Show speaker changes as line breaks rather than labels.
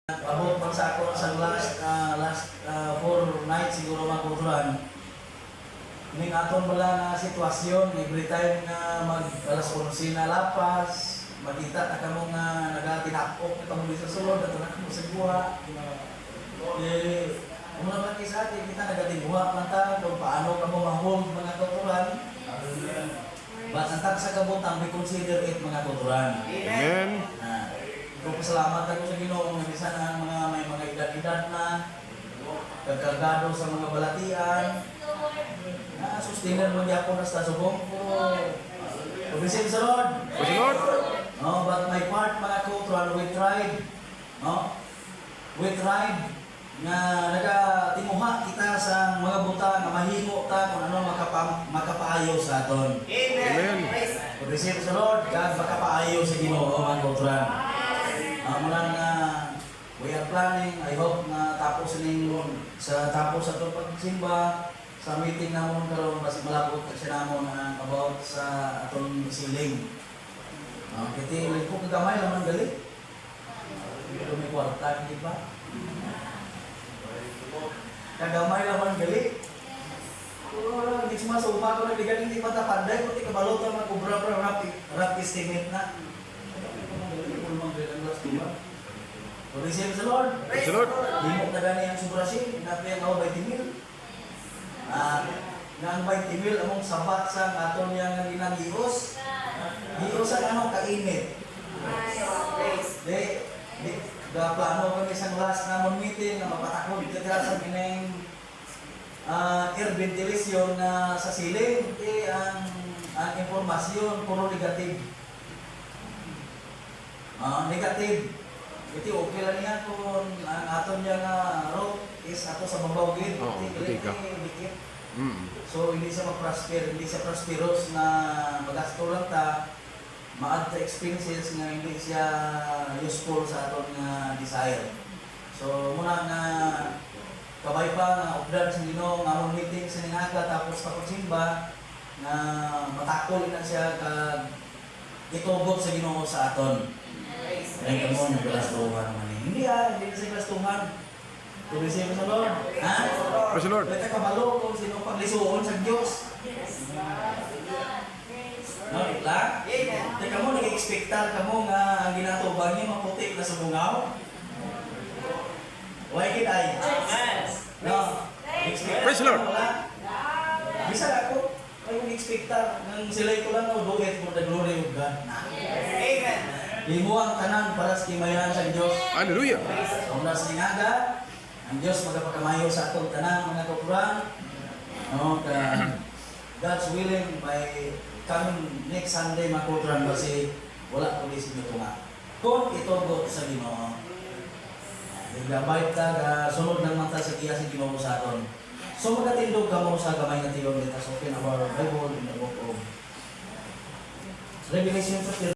Abot pang sa ako sa last 4 nights siguro makuturan. Ning aton bala nga sitwasyon, every time na mag alas 11 na lapas, makita na kamo nga nagatinapok kita mo sa sulod, ato na kamo sa buha. Muna man sa atin, kita nagatibuha man ta kung paano kamo ma-hold mga tuturan. But ang tag sa kabutang, we consider it mga tuturan.
Amen.
Kung pasalamat ako sa Ginoo nga bisan ang may mga edad-edad na kagkargado sa mga balatian. Sustainer mo niya ako na sa subong ko. Praise the Lord.
Praise the Lord.
No, but my part mga kutran, we tried. No? We tried nga nagatimuha kita sa mga buta nga mahimo ta kung ano makapaayo sa aton.
Amen.
Praise the Lord. God makapaayo sa Ginoo mga kutran. Muna nga we are planning, I hope na tapos sa itong pagsimba sa meeting namon karon mas malabot kasi namon about sa atong siling. Kiti ko kagamay naman gali. Ito may kwarta di ba? Kagamay naman gali. Hindi sumasuma ko na bigan hindi matapanday kundi kabalot na kubra rap estimate na. Praise the Lord.
Praise the Lord.
Himok na gani ang subrasin, napi ang 20 mil. Nang 20 mil among sabat sa aton yang ginang gios. Gios ang ano kainit. Di plano kami sa last namon meeting na mapatakod kita sa kining air ventilation na sa ceiling. Ang impormasyon puro negative. Negative. Iti okay lang niya kung ang aton niya nga roof is ato sa babaw gid.
Dikit.
So hindi siya mag-prosper, hindi siya prosperous na magasto lang ta, ma-add to expenses nga hindi siya useful sa aton nga desire. So muna nga kabay pa nga obdan sa Ginoo nga among meeting sa ningaga tapos pagsimba na matakol na siya kag itugot sa Ginoo sa aton. Ay kamo naglastuhan man hindi hindi sa glastuhan. Tuloy siya sa Lord.
Praise the Lord.
Kita kabalo kung sino paglisuon sa Dios. No, lang. Teka mo nag-expectar kamo nga ang ginatubang niya maputi na sa bungaw. Why kid ay? No.
Praise the Lord.
Bisa ako ay expectar nang silay ko lang do it for the glory of God. Amen. Limo ang tanan para sa kimayan sa Dios.
Hallelujah.
Kung nasa tingaga, ang Diyos magpakamayo sa atong tanan mga kapuran. God's willing by coming next Sunday mga kapuran kasi wala ko disip nito nga. Kung itugot sa Ginoo. Nagbabay ta sunod lang mata sa kiya sa Ginoo sa aton. So magatindog ka mo sa gamay nga tiyon dito sa open our Bible in the book of Revelation 13.